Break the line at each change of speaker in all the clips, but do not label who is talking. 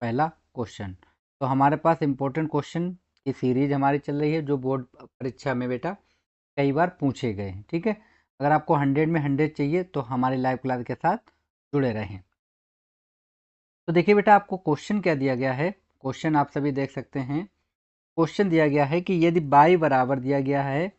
पहला क्वेश्चन। तो हमारे पास इम्पोर्टेंट क्वेश्चन की सीरीज हमारी चल रही है जो बोर्ड परीक्षा में बेटा कई बार पूछे गए हैं। ठीक है, अगर आपको 100 में 100 चाहिए तो हमारी लाइव क्लास के साथ जुड़े रहें। तो देखिए बेटा, आपको क्वेश्चन क्या दिया गया है। क्वेश्चन आप सभी देख सकते हैं। क्वेश्चन दिया गया है कि यदि बाई बराबर दिया गया है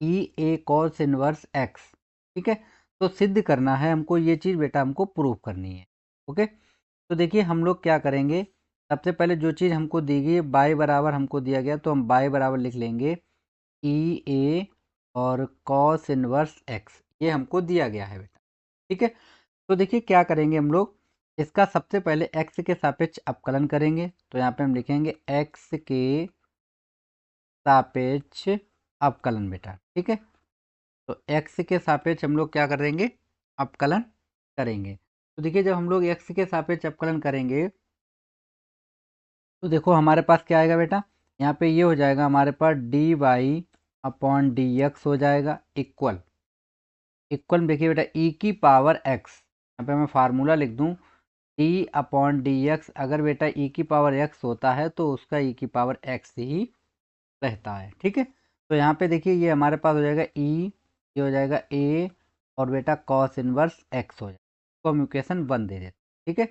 ई ए कॉस इनवर्स एक्स, ठीक है, तो सिद्ध करना है हमको ये चीज़ बेटा, हमको प्रूव करनी है। ओके, तो देखिए हम लोग क्या करेंगे। सबसे पहले जो चीज़ हमको दी गई बाई बराबर हमको दिया गया, तो हम बाई बराबर लिख लेंगे ई ए और कॉस इनवर्स एक्स, ये हमको दिया गया है बेटा। ठीक है, तो देखिए क्या करेंगे हम लोग, इसका सबसे पहले एक्स के सापेक्ष अवकलन करेंगे। तो यहाँ पे हम लिखेंगे एक्स के सापेक्ष अवकलन बेटा। ठीक है, तो एक्स के सापेक्ष हम लोग क्या करेंगे, अवकलन करेंगे। तो देखिए जब हम लोग एक्स के सापेक्ष अवकलन करेंगे तो देखो हमारे पास क्या आएगा बेटा, यहाँ पे ये हो जाएगा हमारे पास D Y upon D x हो जाएगा इक्वल इक्वल देखिए बेटा ई की पावर एक्स, यहाँ पे मैं फार्मूला लिख दूँ डी अपॉन डी एक्स। अगर बेटा ई की पावर एक्स होता है तो उसका ई की पावर एक्स ही रहता है। ठीक है, तो यहाँ पे देखिए ये हमारे पास हो जाएगा ई, ये हो जाएगा ए और बेटा कॉस इनवर्स एक्स हो जाएगा। तो हम इक्वेशन 1 दे देते। ठीक है,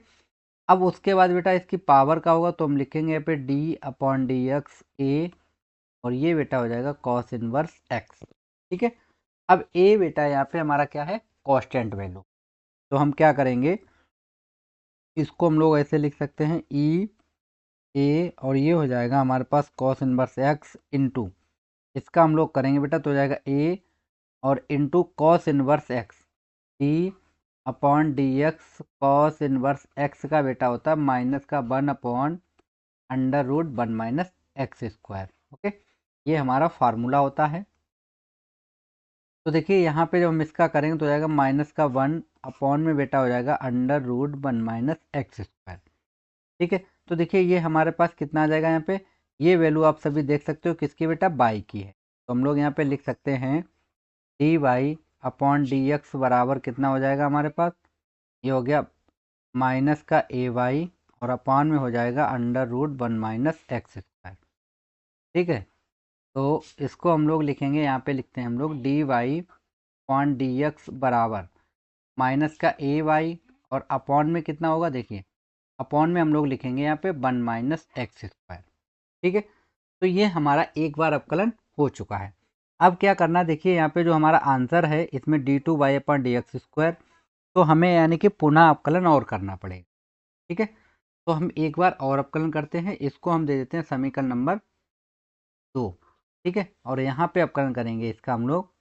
अब उसके बाद बेटा इसकी पावर का होगा तो हम लिखेंगे यहाँ पे डी अपॉन डी एक्स ए और ये बेटा हो जाएगा कॉस इनवर्स एक्स। ठीक है, अब ए बेटा यहाँ पे हमारा क्या है, कांस्टेंट वैल्यू। तो हम क्या करेंगे, इसको हम लोग ऐसे लिख सकते हैं ई ए और ये हो जाएगा हमारे पास कॉस इनवर्स एक्स इंटू, इसका हम लोग करेंगे बेटा तो हो जाएगा ए और into cos inverse x d upon D x. Cos inverse x का बेटा होता है माइनस का 1 upon under root 1 minus x square. Okay, ये हमारा फार्मूला होता है। तो देखिए यहाँ पे जब हम इसका करेंगे तो हो जाएगा माइनस का 1 अपॉन में बेटा हो जाएगा under root 1 minus x square. ठीक है, तो देखिए ये हमारे पास कितना आ जाएगा, यहाँ पे ये वैल्यू आप सभी देख सकते हो किसकी बेटा, बाई की है। तो हम लोग यहाँ पे लिख सकते हैं d Y upon D x बराबर कितना हो जाएगा हमारे पास, ये हो गया माइनस का ए वाई और अपॉन में हो जाएगा under root 1 minus x square. ठीक है, तो इसको हम लोग लिखेंगे, यहाँ पे लिखते हैं हम लोग d Y upon D x बराबर माइनस का ए वाई और अपॉन में कितना होगा, देखिए अपॉन में हम लोग लिखेंगे यहाँ पे 1 माइनस एक्स स्क्वायर। ठीक है, तो ये हमारा एक बार अवकलन हो चुका है। अब क्या करना, देखिए यहाँ पे जो हमारा आंसर है इसमें d two Y upon D x square, तो हमें यानी कि पुनः अवकलन और करना पड़ेगा। ठीक है, तो हम एक बार और अवकलन करते हैं, इसको हम दे देते हैं समीकरण नंबर 2। ठीक है, और यहाँ पे अवकलन करेंगे इसका हम लोग,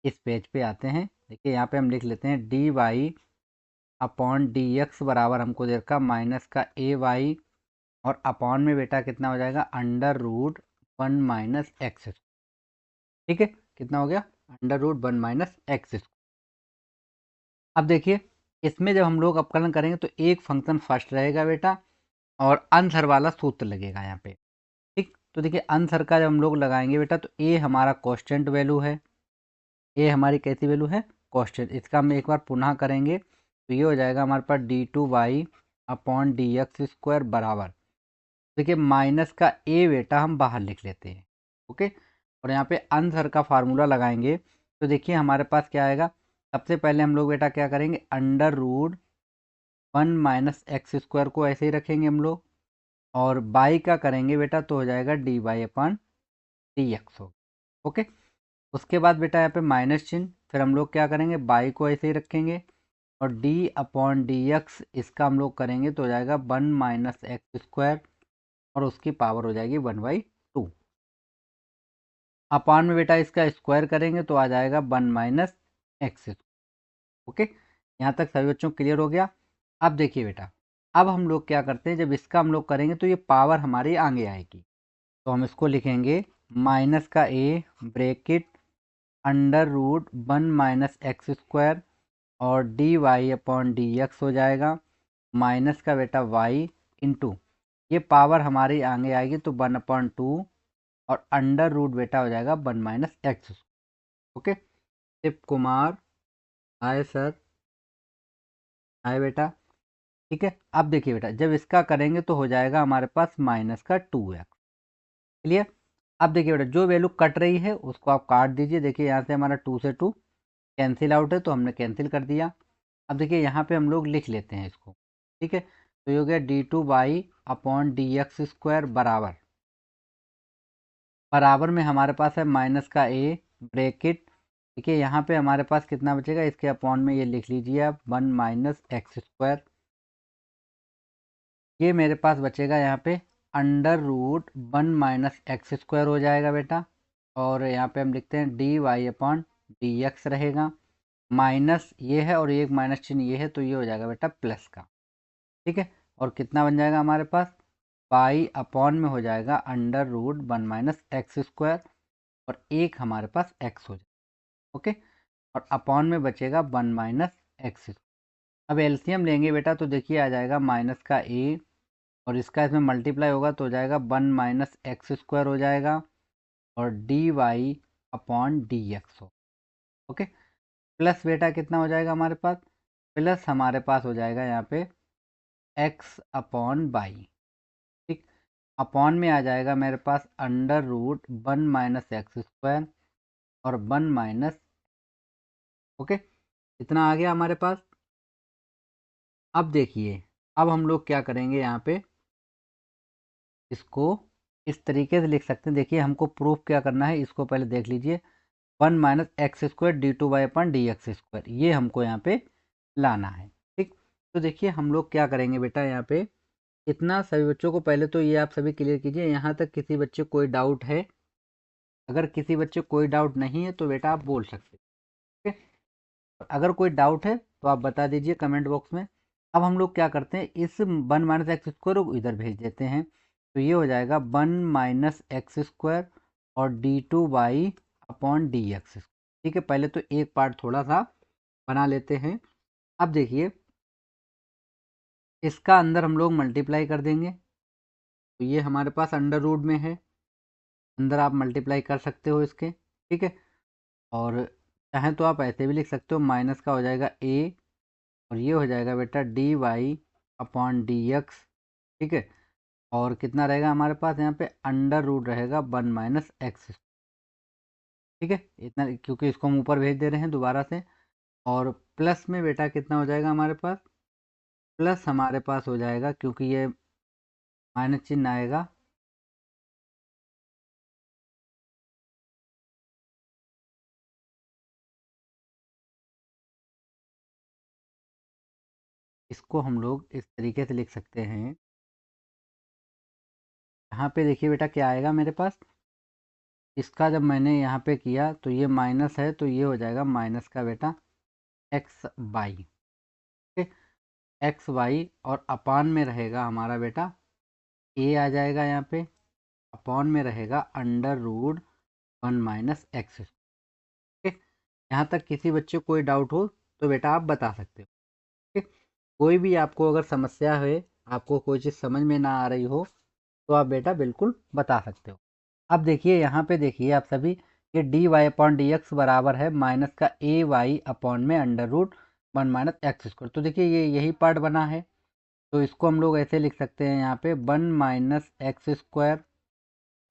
इस पेज पे आते हैं। देखिए यहाँ पे हम लिख लेते हैं d Y upon D x बराबर हमको दे रखा माइनस का ए वाई और अपॉन में बेटा कितना हो जाएगा अंडर रूट 1 माइनस एक्स। ठीक है, कितना हो गया, अंडर रूट 1 माइनस एक्स। अब देखिए इसमें जब हम लोग अवकलन करेंगे तो एक फंक्शन फर्स्ट रहेगा बेटा और आंसर वाला सूत्र लगेगा यहाँ पे। ठीक, तो देखिए आंसर का जब हम लोग लगाएंगे बेटा तो ए हमारा कांस्टेंट वैल्यू है, ए हमारी कैसी वैल्यू है, कांस्टेंट। इसका हम एक बार पुनः करेंगे तो ये हो जाएगा हमारे पास D two Y upon D x square बराबर, देखिए माइनस का ए बेटा हम बाहर लिख लेते हैं। ओके, और यहाँ पे आंसर का फार्मूला लगाएंगे तो देखिए हमारे पास क्या आएगा, सबसे पहले हम लोग बेटा क्या करेंगे, under root 1 minus x square को ऐसे ही रखेंगे हम लोग और बाई का करेंगे बेटा तो हो जाएगा डी वाई अपन डी एक्स हो। ओके, उसके बाद बेटा यहाँ पे माइनस चिन्ह, फिर हम लोग क्या करेंगे, बाई को ऐसे ही रखेंगे और डी अपॉन डी एक्स इसका हम लोग करेंगे तो हो जाएगा 1 माइनस एक्स स्क्वायर और उसकी पावर हो जाएगी 1/2। अपॉन में बेटा इसका स्क्वायर करेंगे तो आ जाएगा 1 माइनस एक्स। ओके, यहाँ तक सभी बच्चों क्लियर हो गया। अब देखिए बेटा, अब हम लोग क्या करते हैं, जब इसका हम लोग करेंगे तो ये पावर हमारी आगे आएगी, तो हम इसको लिखेंगे माइनस का a bracket under root 1 minus x square और D Y upon D x हो जाएगा माइनस का बेटा वाई इंटू, ये पावर हमारी आगे आएगी तो 1/2 और अंडर रूट बेटा हो जाएगा 1 minus X. Okay, Shiv Kumar, hi sir, hi बेटा। ठीक है। अब देखिए बेटा, जब इसका करेंगे तो हो जाएगा हमारे पास माइनस का 2x। क्लियर। अब देखिए बेटा, जो वैल्यू कट रही है उसको आप काट दीजिए। देखिए यहाँ से हमारा 2 से 2 कैंसिल आउट है तो हमने कैंसिल कर दिया। अब देखिए यहाँ पे हम लोग लिख लेते हैं इसको। ठीक है, तो ये हो गया d2/dx² बराबर, बराबर में हमारे पास है माइनस का a ब्रैकेट। ठीक है, यहाँ पे हमारे पास कितना बचेगा, इसके अपॉन में ये लिख लीजिए आप 1 - x²। ये मेरे पास बचेगा यहाँ पे √1 - x² हो जाएगा बेटा। और यहाँ पे हम लिखते हैं dy/dx रहेगा। माइनस ये है और एक माइनस चिन्ह ये है, तो ये हो जाएगा बेटा प्लस का। ठीक है, और कितना बन जाएगा हमारे पास, पाई अपॉन में हो जाएगा √1 - x²। और एक हमारे पास x हो जाएगा। ओके, और अपॉन में बचेगा 1 - x। अब एलसीएम लेंगे बेटा तो देखिए आ जाएगा माइनस का a, और इसका इसमें मल्टीप्लाई होगा तो हो जाएगा 1 - x² हो जाएगा, और dy/dx हो। ओके, प्लस बेटा कितना हो जाएगा हमारे पास, प्लस हमारे पास हो जाएगा यहाँ पे x/y। ठीक, अपॉन में आ जाएगा मेरे पास √1 - x² और 1 माइनस। ओके, इतना आ गया हमारे पास। अब देखिए, अब हम लोग क्या करेंगे, यहाँ पे इसको इस तरीके से लिख सकते हैं। देखिए हमको प्रूफ क्या करना है, इसको पहले देख लीजिए। 1 - x² d2/dx², ये हमको यहाँ पे लाना है। ठीक, तो देखिए हम लोग क्या करेंगे बेटा, यहाँ पे इतना सभी बच्चों को पहले तो ये आप सभी क्लियर कीजिए। यहाँ तक किसी बच्चे को कोई डाउट है? अगर किसी बच्चे को कोई डाउट नहीं है तो बेटा आप बोल सकते हैं। ठीक है, अगर कोई डाउट है तो आप बता दीजिए कमेंट बॉक्स में। अब हम लोग क्या करते हैं, इस 1 - x² को इधर भेज देते हैं, तो ये हो जाएगा 1 - x² और d2/dx। ठीक है, पहले तो एक पार्ट थोड़ा सा बना लेते हैं। अब देखिए, इसका अंदर हम लोग मल्टीप्लाई कर देंगे, तो ये हमारे पास अंडर रूट में है, अंदर आप मल्टीप्लाई कर सकते हो इसके। ठीक है, और चाहें तो आप ऐसे भी लिख सकते हो, माइनस का हो जाएगा a, और ये हो जाएगा बेटा dy/dx। ठीक है, और कितना रहेगा हमारे पास, यहाँ पे अंडर रूट रहेगा 1 - x। ठीक है, इतना, क्योंकि इसको हम ऊपर भेज दे रहे हैं दोबारा से। और प्लस में बेटा कितना हो जाएगा हमारे पास, प्लस हमारे पास हो जाएगा, क्योंकि ये माइनस चिन्ह आएगा, इसको हम लोग इस तरीके से लिख सकते हैं। यहाँ पे देखिए बेटा क्या आएगा मेरे पास, इसका जब मैंने यहाँ पे किया तो ये माइनस है, तो ये हो जाएगा माइनस का बेटा xy। xy, और अपान में रहेगा हमारा बेटा a आ जाएगा यहाँ पे, अपॉन में रहेगा √1 - x। ठीक, यहाँ तक किसी बच्चे को कोई डाउट हो तो बेटा आप बता सकते हो। ठीक, कोई भी आपको अगर समस्या है, आपको कोई चीज़ समझ में ना आ रही हो, तो आप बेटा बिल्कुल बता सकते हो। अब देखिए यहाँ पे देखिए आप सभी, ये dy/dx बराबर है माइनस का ay अपॉन में √1 - x²। तो देखिए ये यही पार्ट बना है, तो इसको हम लोग ऐसे लिख सकते हैं यहाँ पे 1 - x²,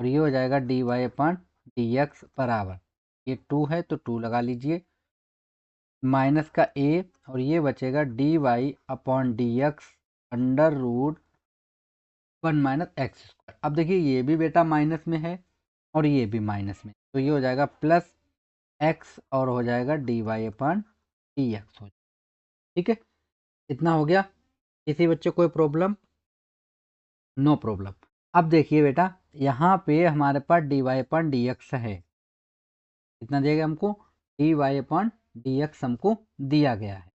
और ये हो जाएगा dy/dx बराबर, ये 2 है तो 2 लगा लीजिए, माइनस का a, और ये बचेगा dy/dx √1 - x²। अब देखिए ये भी बेटा माइनस में है और ये भी माइनस में, तो ये हो जाएगा प्लस x, और हो जाएगा dy/dx हो। ठीक है, इतना हो गया। किसी बच्चे को कोई प्रॉब्लम? No problem. अब देखिए बेटा, यहाँ पे हमारे पास dy/dx है, कितना दिया हमको, dy/dx हमको दिया गया है।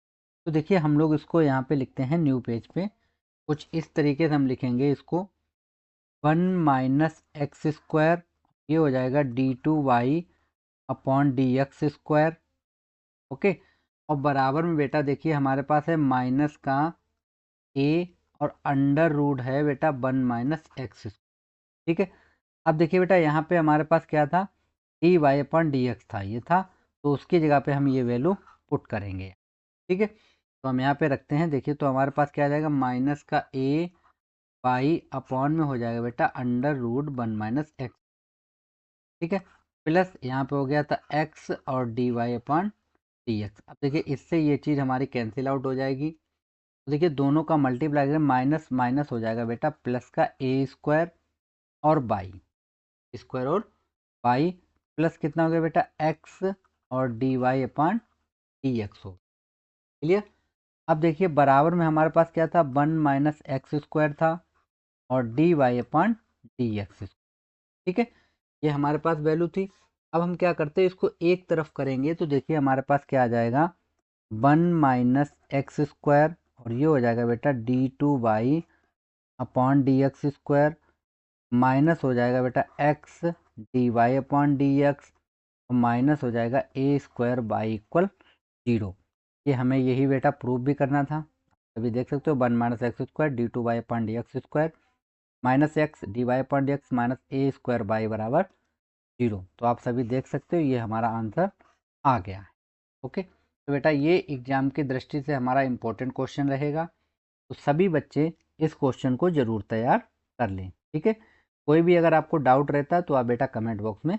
तो देखिए हम लोग इसको यहाँ पे लिखते हैं न्यू पेज पे, कुछ इस तरीके से हम लिखेंगे इसको, 1 - x², ये हो जाएगा d2y/dx²। ओके, और बराबर में बेटा देखिए हमारे पास है माइनस का a, और अंडर रूट है बेटा 1 - x। ठीक है, अब देखिए बेटा यहाँ पे हमारे पास क्या था, dy/dx था, ये था, तो उसकी जगह पे हम ये वैल्यू पुट करेंगे। ठीक है, तो हम यहाँ पे रखते हैं, देखिए तो हमारे पास क्या आ जाएगा, माइनस का ए वाई अपॉन में हो जाएगा बेटा अंडर रूट 1 - एक्स, ठीक है, प्लस यहाँ पे हो गया था एक्स और D Y upon D x. अब देखिए इससे ये चीज़ हमारी कैंसिल आउट हो जाएगी, तो देखिए दोनों का मल्टीप्लाई करें, माइनस माइनस हो जाएगा बेटा प्लस का ए स्क्वायर और बाई स्क्वायर और वाई प्लस कितना हो गया बेटा एक्स और D Y upon D x हो, क्लियर। अब देखिए बराबर में हमारे पास क्या था, 1 - एक्स स्क्वायर था और D Y upon D x, ठीक है, ये हमारे पास वैल्यू थी। अब हम क्या करते हैं, इसको एक तरफ करेंगे तो देखिए हमारे पास क्या आ जाएगा, 1 - एक्स स्क्वायर और ये हो जाएगा बेटा d2y upon D x square minus हो जाएगा बेटा x d Y upon D x और माइनस हो जाएगा ए स्क्वायर बाई इक्वल 0। ये हमें यही बेटा प्रूव भी करना था, अभी देख सकते हो 1 - x square d2y upon D x square minus x d Y upon D x minus a square by बराबर 0। तो आप सभी देख सकते हो ये हमारा आंसर आ गया है। ओके, तो बेटा ये एग्जाम की दृष्टि से हमारा इम्पोर्टेंट क्वेश्चन रहेगा, तो सभी बच्चे इस क्वेश्चन को ज़रूर तैयार कर लें, ठीक है। कोई भी अगर आपको डाउट रहता है तो आप बेटा कमेंट बॉक्स में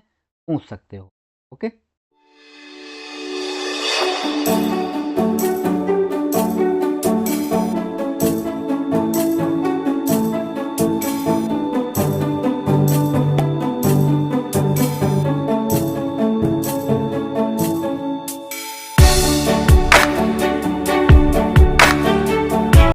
पूछ सकते हो। ओके।